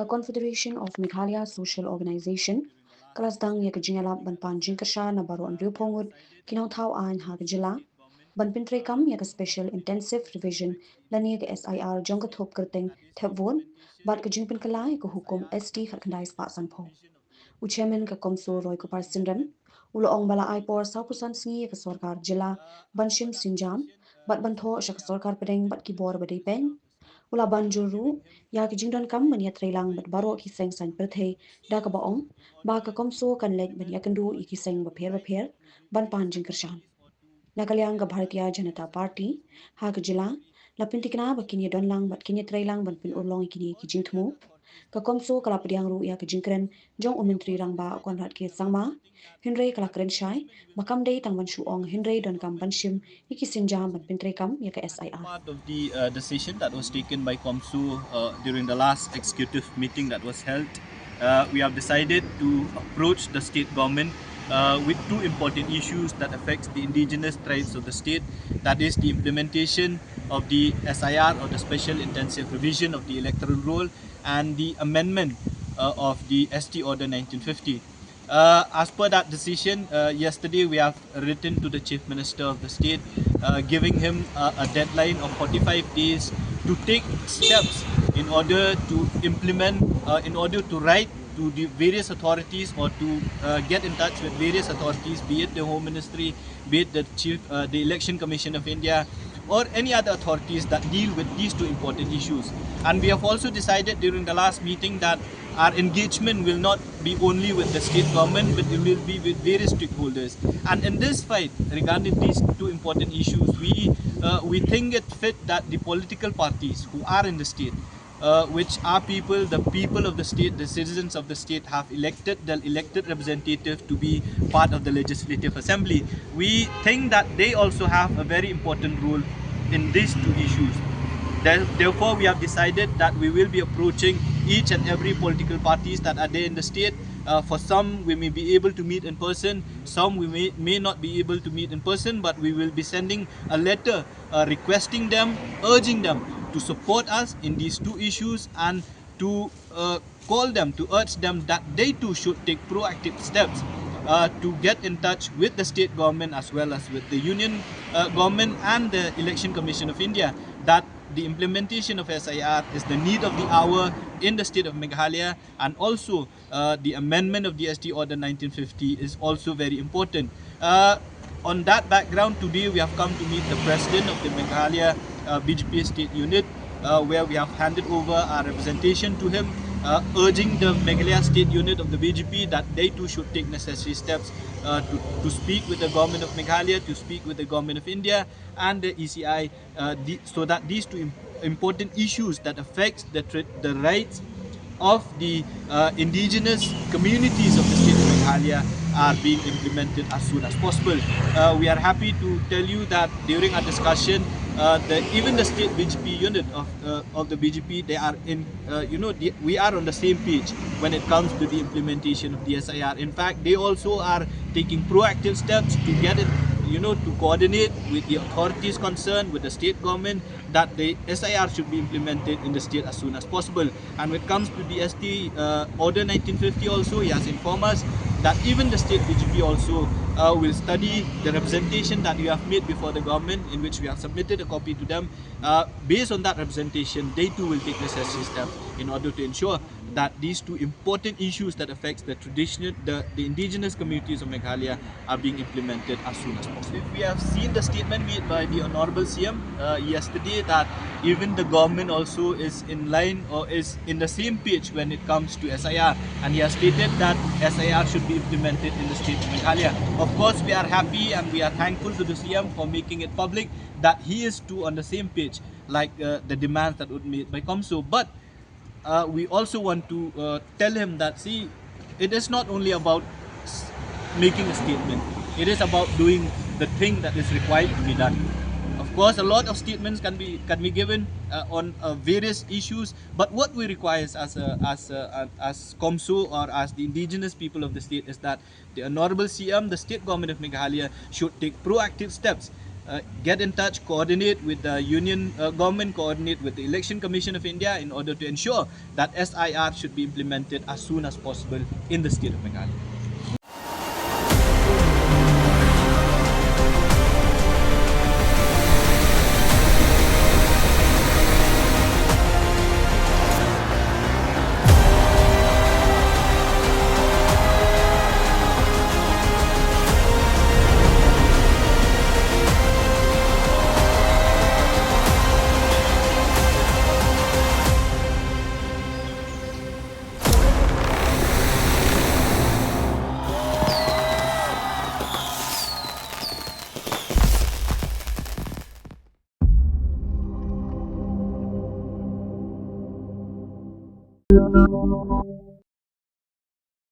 Confederation of Meghalaya Social Organization, Kalasdang Yakajingala Banpan Kyrshan Nabaru and Rupongud, Nongthaw and Hakajila, Ban pyntreikam yak special intensive revision lani SIR jong thup kyrteng thep bat pynkylla yak hukum ST khandais pa sanpho. Chairman CoMSO Roykupar Synrem, Uloong bala aipor saupusan Sngi sorkar jila banshim sienjam, bat bantho shak sorkar pedeng bat kibor badai pen, Ula banjuru ya ki jingdon kam man ya trailang bat baro ki seng san perthei da ka baong ba ka komso kan lek ban ya kandu iki seng ba pher ban pan jing Kyrshan nakalyang ka Bharatiya Janata Party ha ka jila la pintikna ba kini donlang bat kini trailang ban pin urlong ikini ki jingthmu ka komso kala padiang ru ya ka jingkren jong umentri rang ba Conrad ke Sangma hinrei kala kren shai bakam dei tang ban shuong hinrei don kam banshim iki sinjam ban pyntreikam ya ka SIR. Part of the decision that was taken by CoMSO during the last executive meeting that was held, we have decided to approach the state government with two important issues that affects the indigenous tribes of the state. That is the implementation of the SIR, or the Special Intensive Revision of the Electoral Roll, and the amendment of the ST Order 1950. As per that decision, yesterday we have written to the Chief Minister of the state, giving him a deadline of 45 days to take steps in order to implement, in order to write to the various authorities, or to get in touch with various authorities, be it the Home Ministry, be it the Election Commission of India, or any other authorities that deal with these two important issues. And we have also decided during the last meeting that our engagement will not be only with the state government, but it will be with various stakeholders. And in this fight regarding these two important issues, we think it fit that the political parties who are in the state, which are the people of the state, the citizens of the state, have elected the elected representative to be part of the Legislative Assembly. We think that they also have a very important role in these two issues. Therefore, we have decided that we will be approaching each and every political parties that are there in the state. For some, we may be able to meet in person. Some we may not be able to meet in person, but we will be sending a letter requesting them, urging them to support us in these two issues, and to call them, to urge them that they too should take proactive steps to get in touch with the state government, as well as with the union government and the Election Commission of India, that the implementation of SIR is the need of the hour in the state of Meghalaya, and also the amendment of the ST Order 1950 is also very important. On that background, today we have come to meet the president of the Meghalaya BJP state unit, where we have handed over our representation to him, urging the Meghalaya state unit of the BJP that they too should take necessary steps to speak with the government of Meghalaya, to speak with the government of India and the ECI, so that these two important issues that affects the rights of the indigenous communities of the state of Meghalaya are being implemented as soon as possible. We are happy to tell you that during our discussion, even the state BJP unit of the BJP, they are in, we are on the same page when it comes to the implementation of the SIR. In fact, they also are taking proactive steps to get it, to coordinate with the authorities concerned, with the state government, that the SIR should be implemented in the state as soon as possible. And when it comes to the ST Order 1950 also, he has informed us that even the state BJP also will study the representation that we have made before the government, in which we have submitted a copy to them. Based on that representation, they too will take necessary steps in order to ensure that these two important issues that affects the indigenous communities of Meghalaya are being implemented as soon as possible. We have seen the statement made by the Honorable CM yesterday, that even the government also is in line, or is in the same page when it comes to SIR, and he has stated that SIR should be implemented in the state of Meghalaya. Of course, we are happy and we are thankful to the CM for making it public that he is too on the same page, like the demands that were made by CoMSO. But we also want to tell him that, see, it is not only about making a statement, it is about doing the thing that is required to be done. Of course, a lot of statements can be given on various issues, but what we require as CoMSO, or as the indigenous people of the state, is that the Honorable CM, the state government of Meghalaya, should take proactive steps get in touch, coordinate with the union government, coordinate with the Election Commission of India in order to ensure that SIR should be implemented as soon as possible in the state of Meghalaya.